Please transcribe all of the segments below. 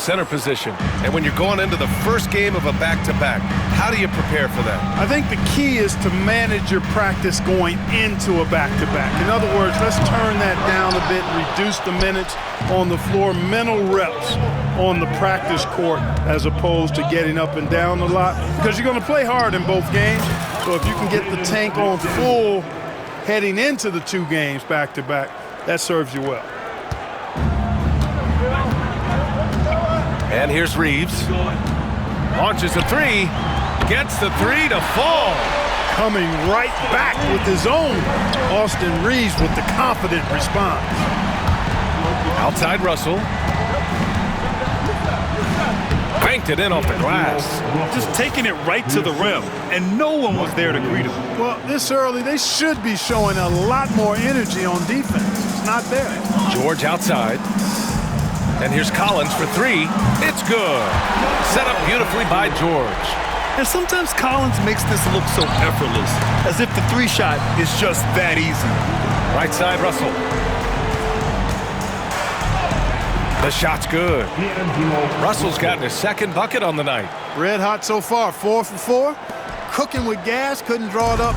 center position. And when you're going into the first game of a back-to-back, how do you prepare for that? I think the key is to manage your practice going into a back-to-back. In other words, let's turn that down a bit, reduce the minutes on the floor, mental reps on the practice court as opposed to getting up and down a lot, because you're going to play hard in both games. So if you can get the tank on full heading into the 2 games back-to-back, that serves you well. And here's Reeves. Launches a 3. Gets the 3 to fall. Coming right back with his own. Austin Reeves with the confident response. Outside Russell. Banked it in off the glass. Just taking it right to the rim, and no one was there to greet him. Well, this early, they should be showing a lot more energy on defense. It's not there. George outside. And here's Collins for 3. It's good. Set up beautifully by George. And sometimes Collins makes this look so effortless, as if the 3-shot is just that easy. Right side, Russell. The shot's good. Russell's gotten his 2nd bucket on the night. Red hot so far, 4 for 4. Cooking with gas, couldn't draw it up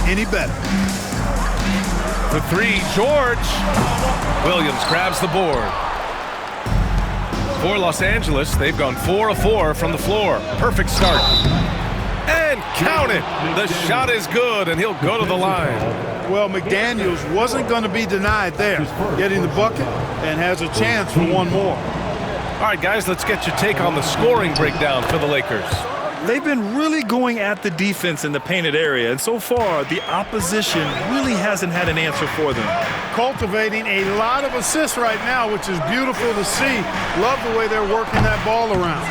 any better. The 3, George. Williams grabs the board. For Los Angeles, they've gone 4 of 4 from the floor. Perfect start. And count it. The shot is good, and he'll go to the line. Well, McDaniels wasn't going to be denied there, getting the bucket, and has a chance for one more. All right, guys, let's get your take on the scoring breakdown for the Lakers. They've been really going at the defense in the painted area, and so far, the opposition really hasn't had an answer for them. Cultivating a lot of assists right now, which is beautiful to see. Love the way they're working that ball around.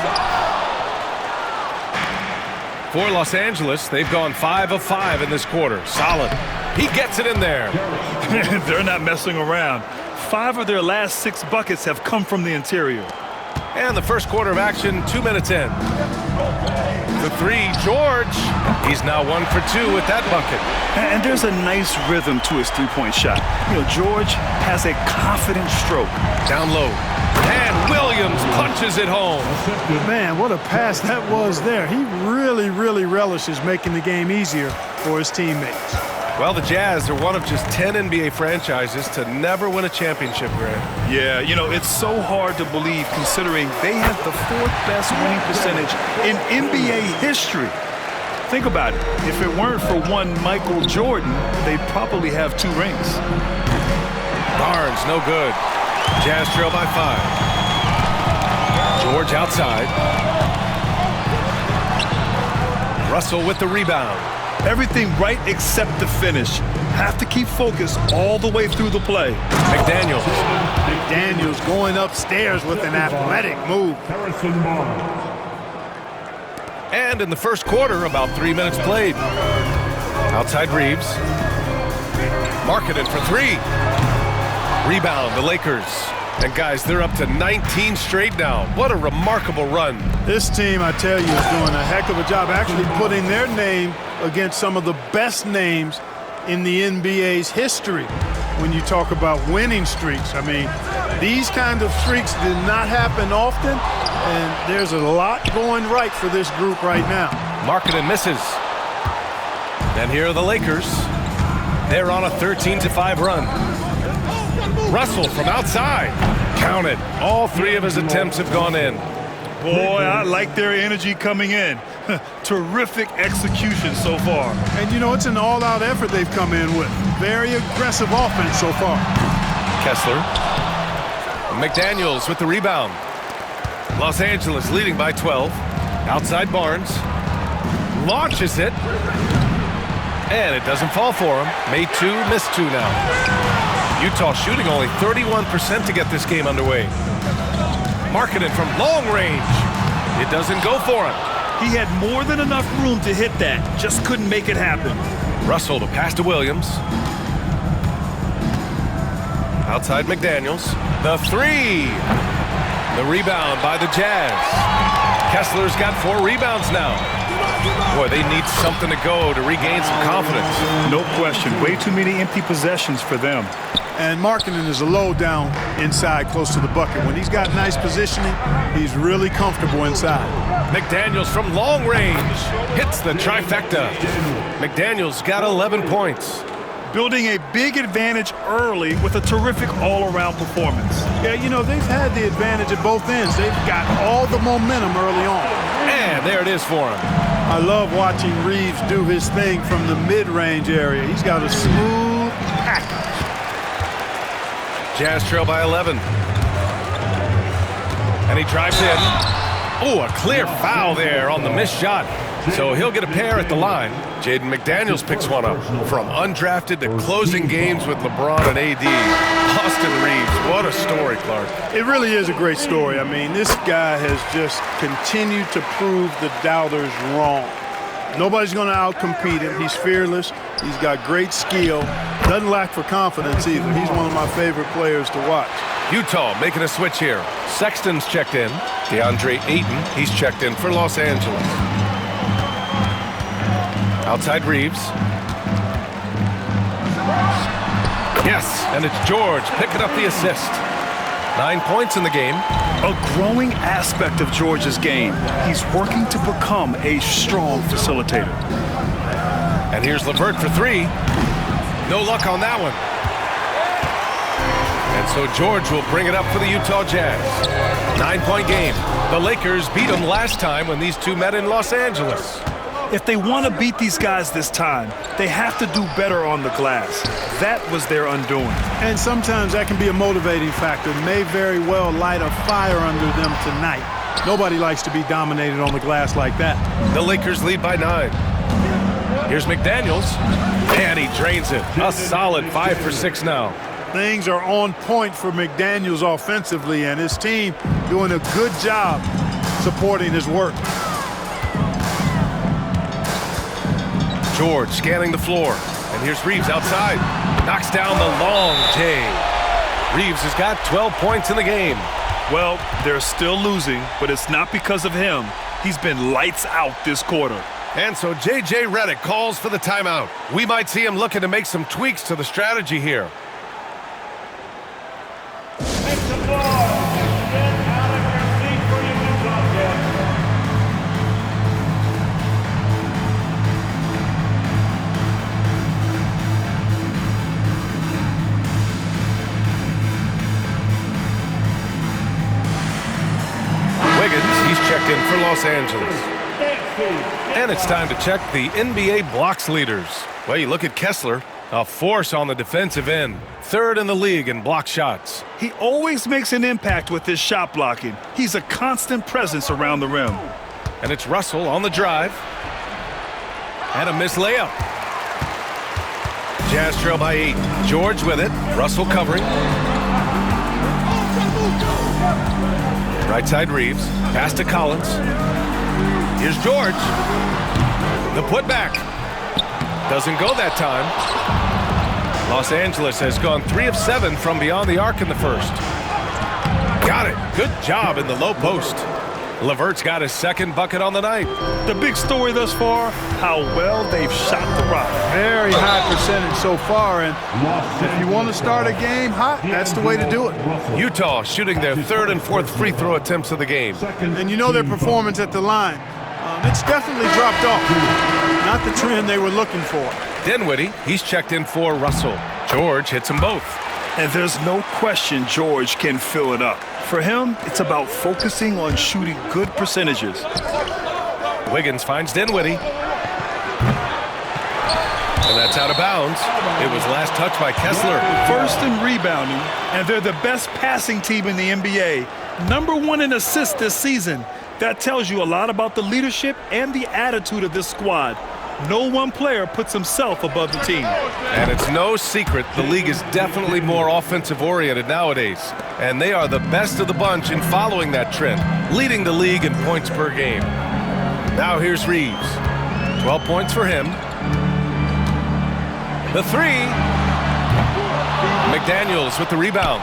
For Los Angeles, they've gone 5 of 5 in this quarter. Solid. He gets it in there. They're not messing around. 5 of their last 6 buckets have come from the interior. And the first quarter of action, 2 minutes in. The 3, George. He's now 1 for 2 with that bucket. And there's a nice rhythm to his 3-point shot. You know, George has a confident stroke. Down low. And Williams punches it home. Man, what a pass that was there. He really, really relishes making the game easier for his teammates. Well, the Jazz are one of just 10 NBA franchises to never win a championship, Grant. Yeah, you know, it's so hard to believe considering they have the 4th best winning percentage in NBA history. Think about it. If it weren't for one Michael Jordan, they'd probably have 2 rings. Barnes, no good. Jazz trail by 5. George outside. Russell with the rebound. Everything right except the finish. Have to keep focus all the way through the play. McDaniels. McDaniels going upstairs with an athletic move. And in the first quarter, about 3 minutes played. Outside Reeves. Marketed for 3. Rebound, the Lakers. And guys, they're up to 19 straight now. What a remarkable run. This team, I tell you, is doing a heck of a job actually putting their name against some of the best names in the NBA's history when you talk about winning streaks. I mean, these kind of streaks do not happen often, and there's a lot going right for this group right now. Marketed misses. And here are the Lakers. They're on a 13-5 run. Russell from outside. Count it. All 3 of his attempts have gone in. Boy, I like their energy coming in. Terrific execution so far. And, you know, it's an all-out effort they've come in with. Very aggressive offense so far. Kessler. McDaniels with the rebound. Los Angeles leading by 12. Outside Barnes. Launches it. And it doesn't fall for him. Made 2, missed 2 now. Utah shooting only 31% to get this game underway. Marketed from long range. It doesn't go for him. He had more than enough room to hit that. Just couldn't make it happen. Russell to pass to Williams. Outside McDaniels. The 3. The rebound by the Jazz. Kessler's got 4 rebounds now. Boy, they need something to go to regain some confidence. No question. Way too many empty possessions for them. And Markkanen is a low down inside close to the bucket. When he's got nice positioning, he's really comfortable inside. McDaniels from long range hits the trifecta. McDaniels got 11 points. Building a big advantage early with a terrific all-around performance. Yeah, you know, they've had the advantage at both ends. They've got all the momentum early on. And there it is for him. I love watching Reeves do his thing from the mid-range area. He's got a smooth package. Jazz trail by 11. And he drives in. Oh, a clear foul there on the missed shot. So he'll get a pair at the line. Jaden McDaniels picks one up. From undrafted to closing games with LeBron and AD. Austin Reeves, what a story, Clark. It really is a great story. I mean, this guy has just continued to prove the doubters wrong. Nobody's going to outcompete him. He's fearless. He's got great skill. Doesn't lack for confidence either. He's one of my favorite players to watch. Utah making a switch here. Sexton's checked in. DeAndre Ayton, he's checked in for Los Angeles. Outside Reeves. Yes, and it's George picking up the assist. 9 points in the game. A growing aspect of George's game. He's working to become a strong facilitator. And here's LeVert for three. No luck on that one. And so George will bring it up for the Utah Jazz. 9-point game. The Lakers beat them last time when these two met in Los Angeles. If they want to beat these guys this time, they have to do better on the glass. That was their undoing. And sometimes that can be a motivating factor. May very well light a fire under them tonight. Nobody likes to be dominated on the glass like that. The Lakers lead by 9. Here's McDaniels, and he drains it. A solid 5 for 6 now. Things are on point for McDaniels offensively, and his team doing a good job supporting his work. George scanning the floor, and here's Reeves outside. Knocks down the long J. Reeves has got 12 points in the game. Well, they're still losing, but it's not because of him. He's been lights out this quarter. And so J.J. Redick calls for the timeout. We might see him looking to make some tweaks to the strategy here. Take the ball. Get out of your seat for your Utah Jazz. Wiggins, he's checked in for Los Angeles. And it's time to check the NBA blocks leaders. Well, you look at Kessler, a force on the defensive end. 3rd in the league in block shots. He always makes an impact with his shot blocking. He's a constant presence around the rim. And it's Russell on the drive. And a missed layup. Jazz trail by 8. George with it. Russell covering. Right side Reeves. Pass to Collins. Here's George. The putback. Doesn't go that time. Los Angeles has gone 3 of 7 from beyond the arc in the first. Got it. Good job in the low post. LeVert's got his 2nd bucket on the night. The big story thus far, how well they've shot the rock. Very high percentage so far, and if you want to start a game hot, that's the way to do it. Utah shooting their 3rd and 4th free throw attempts of the game. And you know their performance at the line. It's definitely dropped off. Not the trend they were looking for. Dinwiddie, he's checked in for Russell. George hits them both. And there's no question George can fill it up. For him, it's about focusing on shooting good percentages. Wiggins finds Dinwiddie. And that's out of bounds. It was last touched by Kessler. 1st in rebounding, and they're the best passing team in the NBA. #1 in assists this season. That tells you a lot about the leadership and the attitude of this squad. No one player puts himself above the team. And it's no secret the league is definitely more offensive-oriented nowadays. And they are the best of the bunch in following that trend, leading the league in points per game. Now here's Reeves. 12 points for him. The 3. McDaniels with the rebound.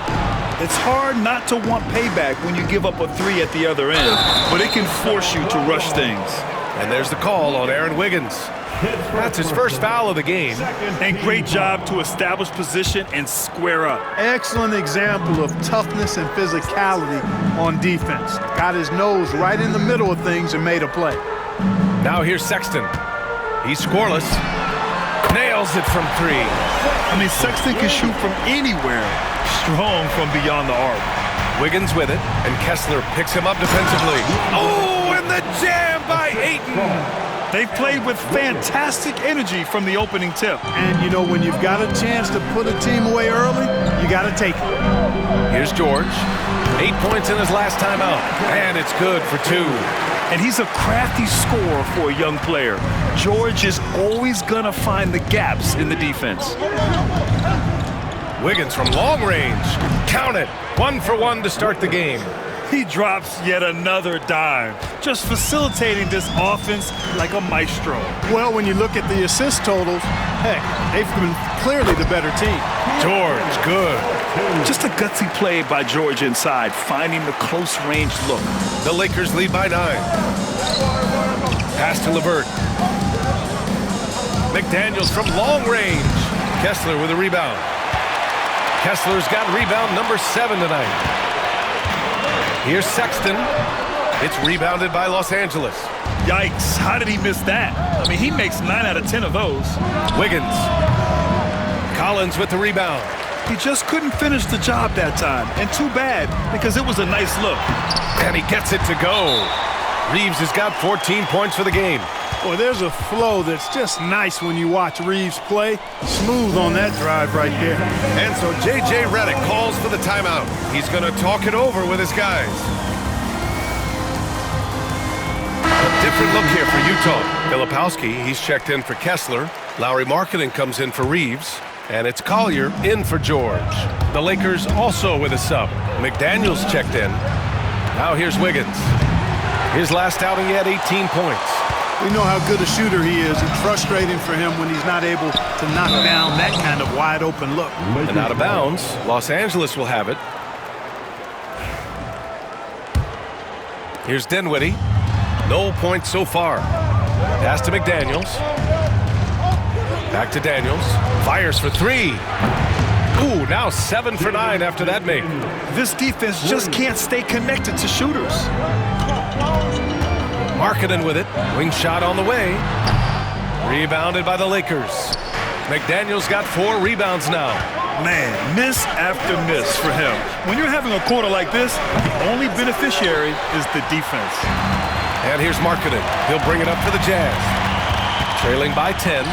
It's hard not to want payback when you give up a 3 at the other end, but it can force you to rush things. And there's the call on Aaron Wiggins. That's his first foul of the game. And great job to establish position and square up. Excellent example of toughness and physicality on defense. Got his nose right in the middle of things and made a play. Now here's Sexton. He's scoreless. Nails it from three. I mean, Sexton can shoot from anywhere. Strong from beyond the arc. Wiggins with it, and Kessler picks him up defensively. Oh, and the jam by Ayton. They've played with fantastic energy from the opening tip. And, you know, when you've got a chance to put a team away early, you got to take it. Here's George. 8 points in his last time out, and it's good for 2. And he's a crafty scorer for a young player. George is always going to find the gaps in the defense. Wiggins from long range. Count it. 1 for 1 to start the game. He drops yet another dime, just facilitating this offense like a maestro. Well, when you look at the assist totals, heck, they've been clearly the better team. George, good. Just a gutsy play by George inside, finding the close-range look. The Lakers lead by 9. Pass to LeVert. McDaniels from long range. Kessler with a rebound. Kessler's got rebound number 7 tonight. Here's Sexton. It's rebounded by Los Angeles. Yikes, how did he miss that? I mean, he makes 9 out of 10 of those. Wiggins. Collins with the rebound. He just couldn't finish the job that time, and too bad, because it was a nice look. And he gets it to go. Reeves has got 14 points for the game. Boy, there's a flow that's just nice when you watch Reeves play. Smooth on that drive right there. And so J.J. Redick calls for the timeout. He's going to talk it over with his guys. A different look here for Utah. Filipowski, he's checked in for Kessler. Lowry Markkanen comes in for Reeves. And it's Collier in for George. The Lakers also with a sub. McDaniels checked in. Now here's Wiggins. His last outing, he had 18 points. We know how good a shooter he is. It's frustrating for him when he's not able to knock down that kind of wide open look. And out of bounds, Los Angeles will have it. Here's Dinwiddie. No points so far. Pass to McDaniels. Back to Daniels. Fires for 3. Ooh, now 7 for 9 after that make. This defense just can't stay connected to shooters. Markkanen with it. Wing shot on the way. Rebounded by the Lakers. McDaniels got 4 rebounds now. Man, miss after miss for him. When you're having a quarter like this, the only beneficiary is the defense. And here's Markkanen. He'll bring it up for the Jazz. Trailing by 10.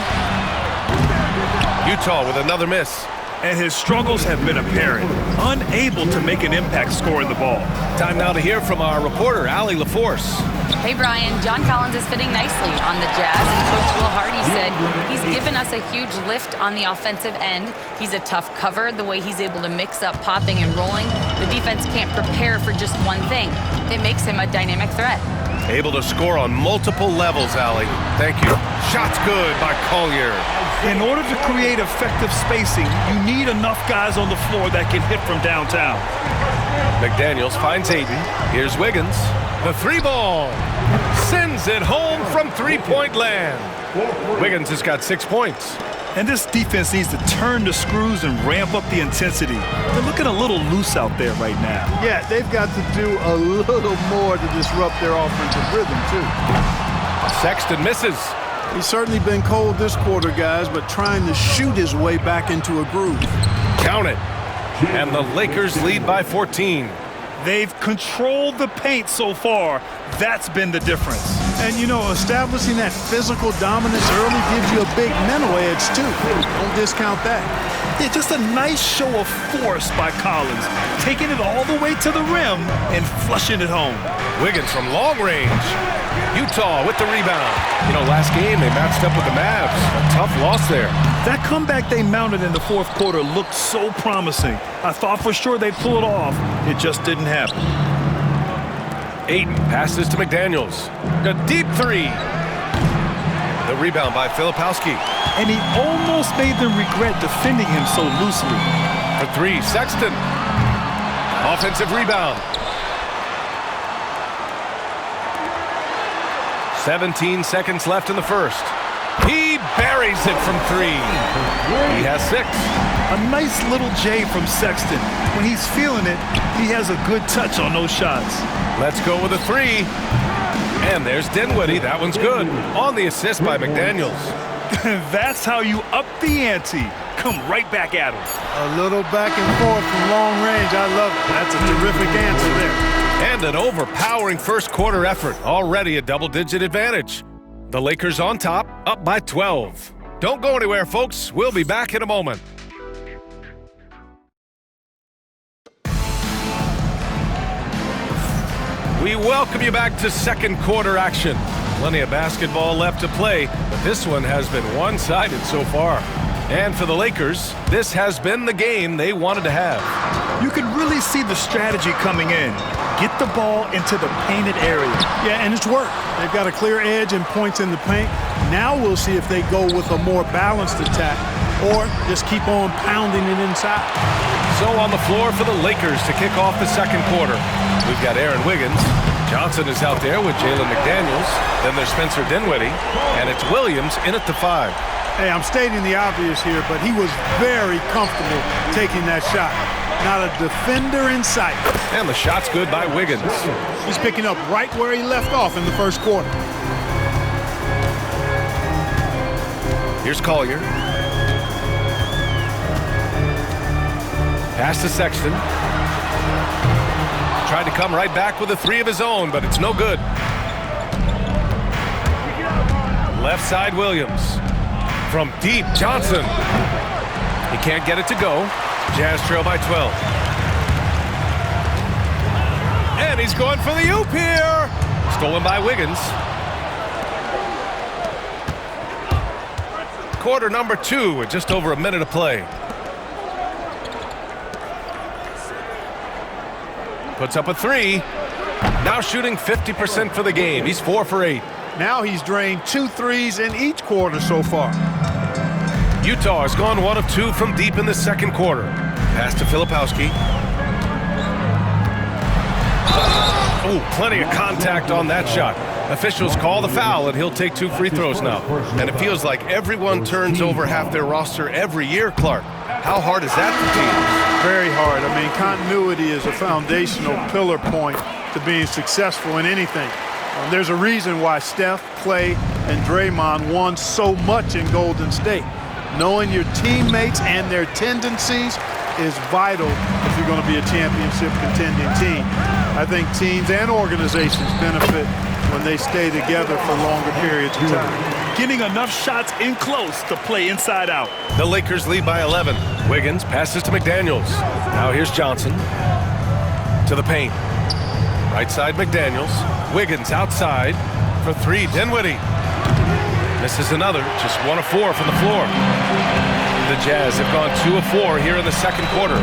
Utah with another miss. And his struggles have been apparent. Unable to make an impact scoring the ball. Time now to hear from our reporter, Allie LaForce. Hey, Brian. John Collins is fitting nicely on the Jazz, and Coach Will Hardy said he's given us a huge lift on the offensive end. He's a tough cover, the way he's able to mix up popping and rolling. The defense can't prepare for just one thing. It makes him a dynamic threat. Able to score on multiple levels, Allie. Thank you. Shots good by Collier. In order to create effective spacing, you need enough guys on the floor that can hit from downtown. McDaniels finds Ayton. Here's Wiggins. The 3 ball. Sends it home from three-point land. Wiggins has got 6 points. And this defense needs to turn the screws and ramp up the intensity. They're looking a little loose out there right now. Yeah, they've got to do a little more to disrupt their offensive rhythm, too. Sexton misses. He's certainly been cold this quarter, guys, but trying to shoot his way back into a groove. Count it. And the Lakers lead by 14. They've controlled the paint so far. That's been the difference. And, you know, establishing that physical dominance early gives you a big mental edge, too. Don't discount that. Yeah, just a nice show of force by Collins, taking it all the way to the rim and flushing it home. Wiggins from long range. Utah with the rebound. You know, last game they matched up with the Mavs. A tough loss there. That comeback they mounted in the fourth quarter looked so promising. I thought for sure they'd pull it off. It just didn't happen. Ayton passes to McDaniels. A deep 3. The rebound by Filipowski. And he almost made them regret defending him so loosely. For 3, Sexton. Offensive rebound. 17 seconds left in the first. He buries it from 3. He has 6. A nice little J from Sexton. When he's feeling it, he has a good touch on those shots. Let's go with a 3. And there's Dinwiddie. That one's good. On the assist by McDaniels. That's how you up the ante. Come right back at him. A little back and forth from long range. I love it. That's a terrific answer there. And an overpowering first quarter effort. Already a double-digit advantage. The Lakers on top, up by 12. Don't go anywhere, folks. We'll be back in a moment. We welcome you back to second quarter action. Plenty of basketball left to play, but this one has been one-sided so far. And for the Lakers, this has been the game they wanted to have. You can really see the strategy coming in. Get the ball into the painted area. Yeah, and it's worked. They've got a clear edge and points in the paint. Now we'll see if they go with a more balanced attack or just keep on pounding it inside. So on the floor for the Lakers to kick off the second quarter. We've got Aaron Wiggins. Johnson is out there with Jalen McDaniels. Then there's Spencer Dinwiddie. And it's Williams in at the 5. Hey, I'm stating the obvious here, but he was very comfortable taking that shot. Not a defender in sight. And the shot's good by Wiggins. He's picking up right where he left off in the first quarter. Here's Collier. Pass to Sexton. Tried to come right back with a 3 of his own, but it's no good. Left side Williams. From deep, Johnson. He can't get it to go. Jazz trail by 12. And he's going for the oop here. Stolen by Wiggins. Quarter number 2 with just over a minute to play. Puts up a 3. Now shooting 50% for the game. He's 4 for 8. Now he's drained 2 threes in each quarter so far. Utah has gone 1 of 2 from deep in the second quarter. Pass to Filipowski. Oh, plenty of contact on that shot. Officials call the foul, and he'll take 2 free throws now. And it feels like everyone turns over half their roster every year, Clark. How hard is that for teams? Very hard. I mean, continuity is a foundational pillar point to being successful in anything. There's a reason why Steph, Clay, and Draymond won so much in Golden State. Knowing your teammates and their tendencies is vital if you're going to be a championship contending team. I think teams and organizations benefit when they stay together for longer periods of time. Getting enough shots in close to play inside out. The Lakers lead by 11. Wiggins passes to McDaniels. Now here's Johnson to the paint. Right side McDaniels. Wiggins outside for 3. Dinwiddie. This is another, just 1 of 4 from the floor. The Jazz have gone 2 of 4 here in the second quarter.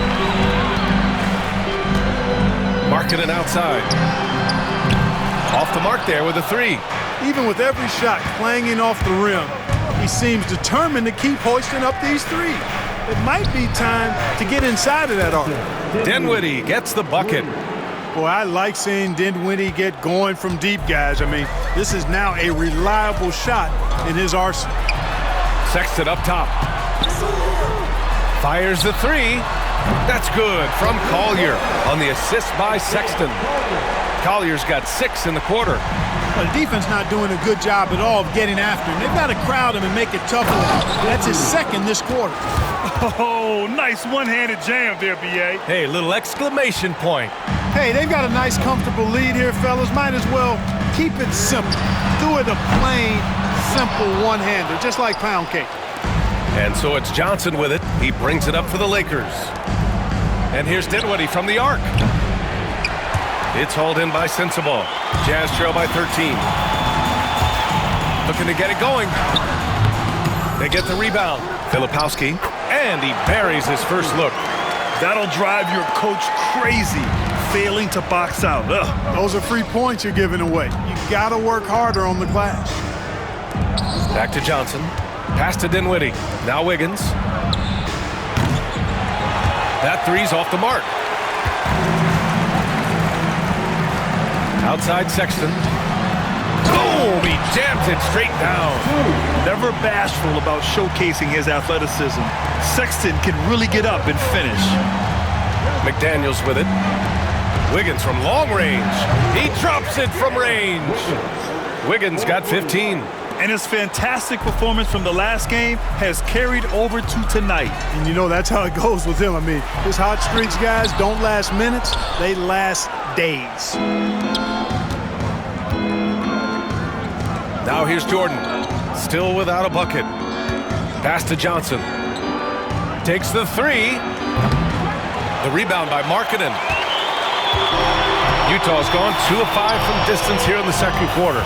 Markkanen outside. Off the mark there with a 3. Even with every shot clanging off the rim, he seems determined to keep hoisting up these 3. It might be time to get inside of that arc. Dinwiddie gets the bucket. Boy, I like seeing Dinwiddie get going from deep, guys. I mean, this is now a reliable shot in his arsenal. Sexton up top. Fires the 3. That's good from Collier on the assist by Sexton. Collier's got 6 in the quarter. Well, the defense not doing a good job at all of getting after him. They've got to crowd him and make it tough for him. That's his 2nd this quarter. Oh, nice one-handed jam there, B.A. Hey, little exclamation point. Hey, they've got a nice, comfortable lead here, fellas. Might as well keep it simple. Do it a plain, simple one-hander, just like pound cake. And so it's Johnson with it. He brings it up for the Lakers. And here's Dinwiddie from the arc. It's hauled in by Sensabaugh. Jazz trail by 13. Looking to get it going. They get the rebound. Filipowski. And he buries his first look. That'll drive your coach crazy, failing to box out. Ugh. Those are free points you're giving away. You got to work harder on the glass. Back to Johnson. Pass to Dinwiddie. Now Wiggins. That 3's off the mark. Outside Sexton. Boom! Boom! He jams it straight down. Never bashful about showcasing his athleticism. Sexton can really get up and finish. McDaniels with it. Wiggins from long range. He drops it from range. Wiggins got 15. And his fantastic performance from the last game has carried over to tonight. And you know, that's how it goes with him. I mean, his hot streaks, guys, don't last minutes. They last days. Now here's Jordan. Still without a bucket. Pass to Johnson. Takes the three. The rebound by Markkanen. Utah's gone 2 of 5 from distance here in the second quarter.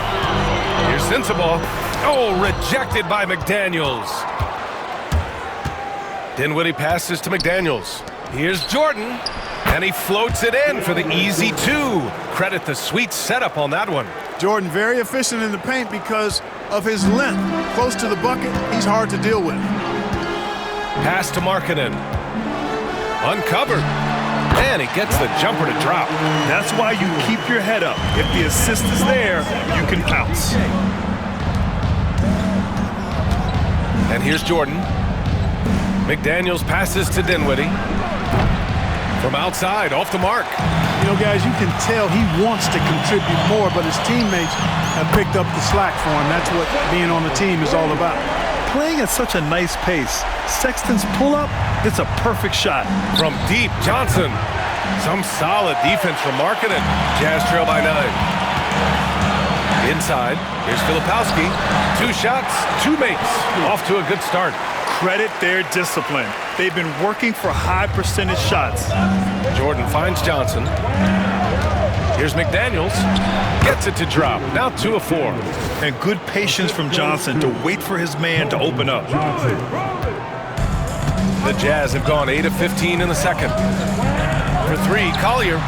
Here's Sensabaugh. Oh, rejected by McDaniels. Dinwiddie passes to McDaniels. Here's Jordan, and he floats it in for the easy 2. Credit the sweet setup on that one. Jordan very efficient in the paint because of his length. Close to the bucket, he's hard to deal with. Pass to Markkanen. Uncovered. And he gets the jumper to drop. That's why you keep your head up. If the assist is there, you can pounce. And here's Jordan. McDaniels passes to Dinwiddie. From outside, off the mark. You know, guys, you can tell he wants to contribute more, but his teammates have picked up the slack for him. That's what being on the team is all about. Playing at such a nice pace, Sexton's pull-up, it's a perfect shot. From deep, Johnson. Some solid defense from Markkanen. Jazz trail by 9. Inside, here's Filipowski. 2 shots, 2 makes. Off to a good start. Credit their discipline. They've been working for high percentage shots. Jordan finds Johnson. Here's McDaniels. Gets it to drop. Now 2 of 4. And good patience from Johnson to wait for his man to open up. The Jazz have gone 8 of 15 in the second. For 3, Collier.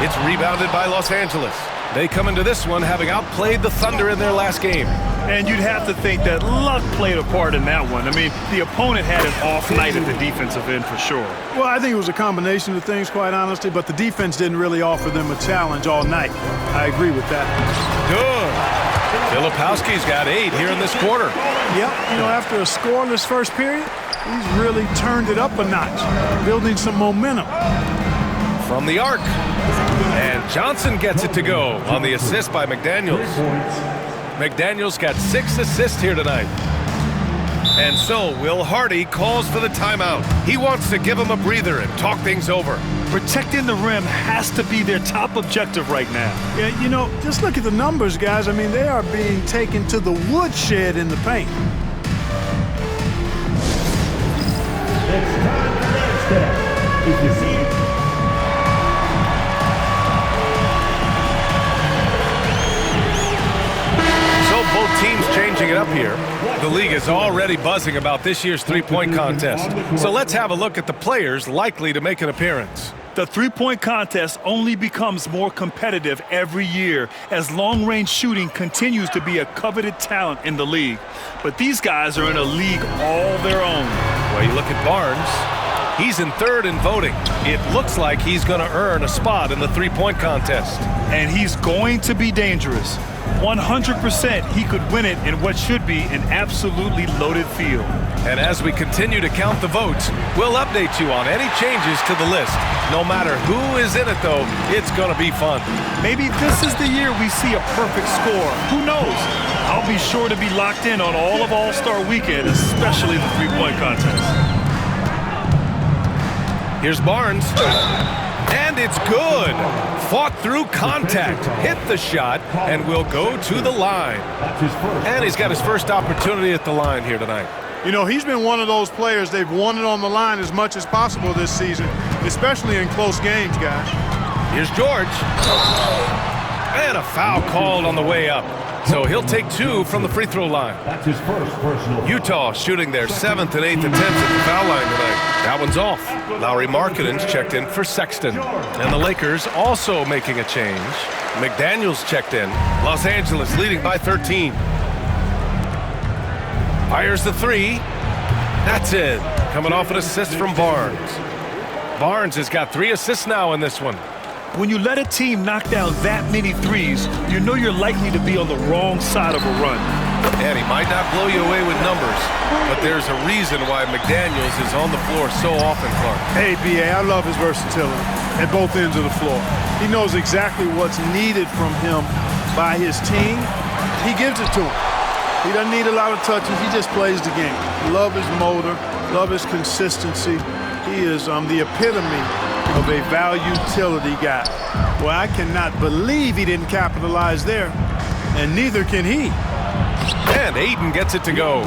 It's rebounded by Los Angeles. They come into this one having outplayed the Thunder in their last game. And you'd have to think that luck played a part in that one. I mean, the opponent had an off night at the defensive end for sure. Well, I think it was a combination of things, quite honestly, but the defense didn't really offer them a challenge all night. I agree with that. Good. Filipowski's got 8 here in this quarter. Yep, you know, after a scoreless first period, he's really turned it up a notch, building some momentum. From the arc. And Johnson gets it to go on the assist by McDaniels. McDaniels got 6 assists here tonight. And so Will Hardy calls for the timeout. He wants to give him a breather and talk things over. Protecting the rim has to be their top objective right now. Yeah, you know, just look at the numbers, guys. I mean, they are being taken to the woodshed in the paint. It's time for next step. If you see Both teams changing it up here. The league is already buzzing about this year's three-point contest. So let's have a look at the players likely to make an appearance. The three-point contest only becomes more competitive every year as long-range shooting continues to be a coveted talent in the league. But these guys are in a league all their own. Well, you look at Barnes. He's in 3rd in voting. It looks like he's going to earn a spot in the three-point contest. And he's going to be dangerous. 100% he could win it in what should be an absolutely loaded field. And as we continue to count the votes, we'll update you on any changes to the list. No matter who is in it, though, it's going to be fun. Maybe this is the year we see a perfect score. Who knows? I'll be sure to be locked in on all of All-Star Weekend, especially the three-point contest. Here's Barnes. And it's good. Fought through contact, hit the shot, and will go to the line. And he's got his first opportunity at the line here tonight. You know, he's been one of those players, they've wanted on the line as much as possible this season, especially in close games, guys. Here's George. And a foul called on the way up. So he'll take 2 from the free throw line. That's his first personal. Utah shooting their 7th and 8th attempts at the foul line tonight. That one's off. Lauri Markkanen's checked in for Sexton. And the Lakers also making a change. McDaniels checked in. Los Angeles leading by 13. Fires the 3. That's it. Coming off an assist from Barnes. Barnes has got 3 assists now in this one. When you let a team knock down that many threes, you know you're likely to be on the wrong side of a run. And he might not blow you away with numbers, but there's a reason why McDaniels is on the floor so often, Clark. Hey, B.A., I love his versatility at both ends of the floor. He knows exactly what's needed from him by his team. He gives it to him. He doesn't need a lot of touches. He just plays the game. Love his motor, love his consistency. He is the epitome of a value-utility guy. Well, I cannot believe he didn't capitalize there, and neither can he. And Ayton gets it to go.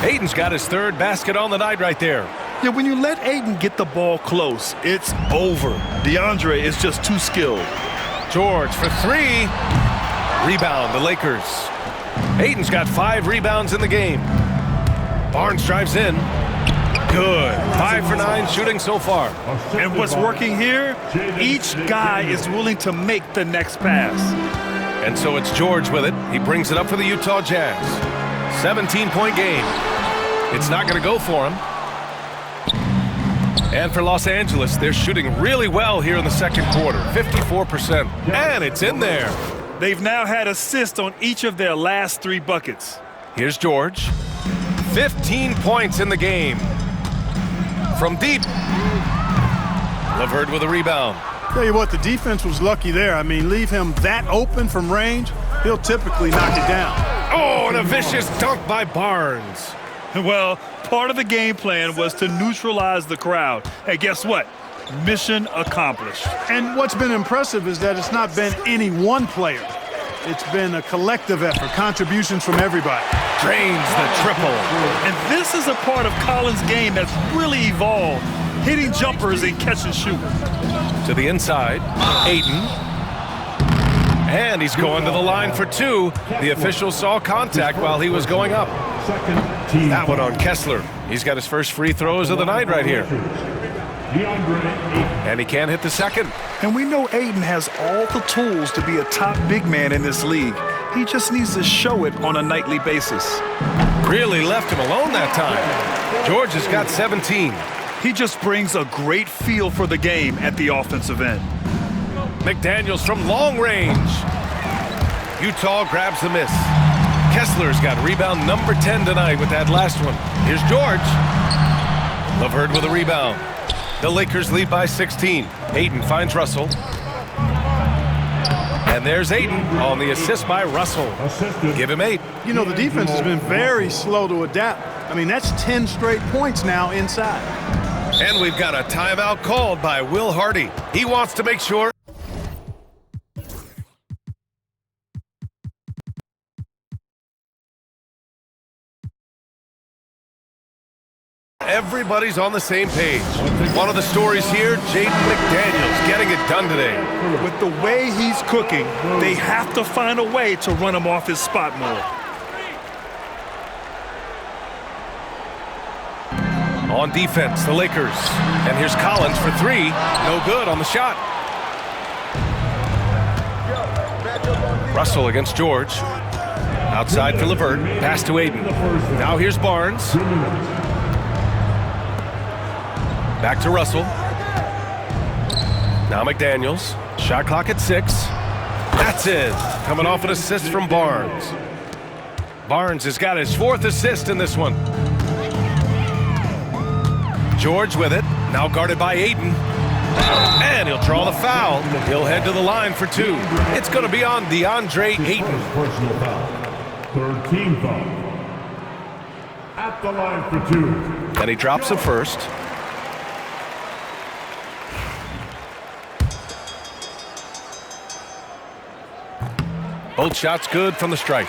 Ayton's got his third basket on the night right there. Yeah, when you let Ayton get the ball close, it's over. DeAndre is just too skilled. George for three. Rebound, the Lakers. Ayton's got 5 rebounds in the game. Barnes drives in. Good. 5 for 9 shooting so far. And what's working here? Each guy is willing to make the next pass. And so it's George with it. He brings it up for the Utah Jazz. 17-point game. It's not going to go for him. And for Los Angeles, they're shooting really well here in the second quarter. 54%. And it's in there. They've now had assists on each of their last 3 buckets. Here's George. 15 points in the game. From deep. LeVert with a rebound. Tell you what, the defense was lucky there. I mean, leave him that open from range, he'll typically knock it down. Oh, and a vicious dunk by Barnes. Well, part of the game plan was to neutralize the crowd. Hey, guess what? Mission accomplished. And what's been impressive is that it's not been any one player. It's been a collective effort, contributions from everybody. Drains the triple. And this is a part of Collins' game that's really evolved, hitting jumpers and catch and shoot. To the inside, Ayton. And he's going to the line for 2. The official saw contact while he was going up. That one on Kessler. He's got his first free throws of the night right here. And he can't hit the second. And we know Ayton has all the tools to be a top big man in this league. He just needs to show it on a nightly basis. Really left him alone that time. George has got 17. He just brings a great feel for the game at the offensive end. McDaniels from long range. Utah grabs the miss. Kessler's got rebound number 10 tonight with that last one. Here's George. LeVert with a rebound. The Lakers lead by 16. Ayton finds Russell. And there's Ayton on the assist by Russell. Give him 8. You know, the defense has been very slow to adapt. I mean, that's 10 straight points now inside. And we've got a timeout called by Will Hardy. He wants to make sure everybody's on the same page. One of the stories here, Jaden McDaniels getting it done today. With the way he's cooking, they have to find a way to run him off his spot more. On defense, the Lakers. And here's Collins for 3. No good on the shot. Russell against George. Outside for LeVert. Pass to Ayton. Now here's Barnes. Back to Russell. Now McDaniels. Shot clock at 6. That's it. Coming off an assist from Barnes. Barnes has got his 4th assist in this one. George with it. Now guarded by Ayton. And he'll draw the foul. He'll head to the line for 2. It's going to be on DeAndre Ayton. Personal foul. 3rd team foul. At the line for 2. And he drops the first. Both shots good from the stripe.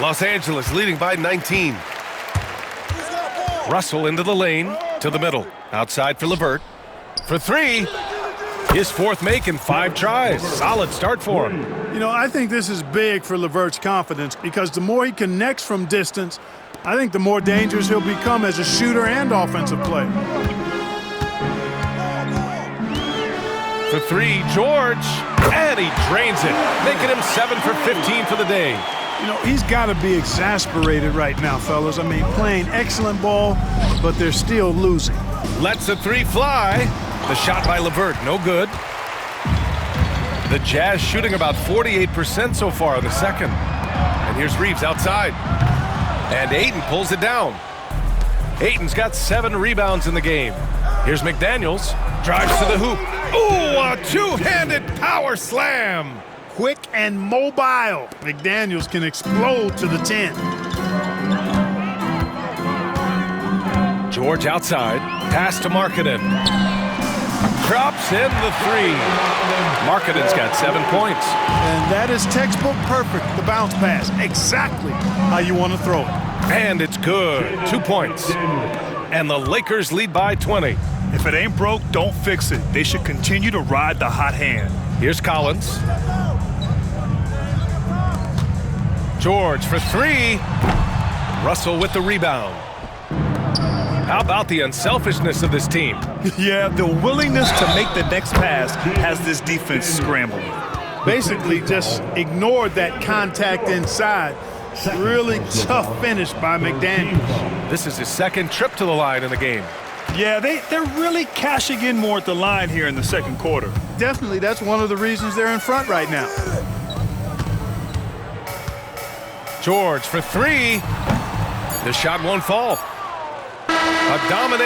Los Angeles leading by 19. Russell into the lane, to the middle. Outside for LeVert. For 3. His 4th make in 5 tries. Solid start for him. You know, I think this is big for LeVert's confidence because the more he connects from distance, I think the more dangerous he'll become as a shooter and offensive player. For 3, George. And he drains it, making him 7 for 15 for the day. You know, he's got to be exasperated right now, fellas. I mean, playing excellent ball, but they're still losing. Lets the 3 fly. The shot by LeVert, no good. The Jazz shooting about 48% so far in the second. And here's Reeves outside. And Ayton pulls it down. Ayton's got 7 rebounds in the game. Here's McDaniels. Drives to the hoop. Ooh, a two-handed power slam. Quick and mobile. McDaniels can explode to the 10. George outside. Pass to Markkanen. Drops in the 3. Markkanen's got 7 points. And that is textbook perfect. The bounce pass. Exactly how you want to throw it. And it's good. 2 points. And the Lakers lead by 20. If it ain't broke, don't fix it. They should continue to ride the hot hand. Here's Collins. George for 3. Russell with the rebound. How about the unselfishness of this team? Yeah, the willingness to make the next pass has this defense scrambling. Basically just ignored that contact inside. Really tough finish by McDaniels. This is his second trip to the line in the game. Yeah, they're really cashing in more at the line here in the second quarter. Definitely, that's one of the reasons they're in front right now. George for 3. The shot won't fall. A dominating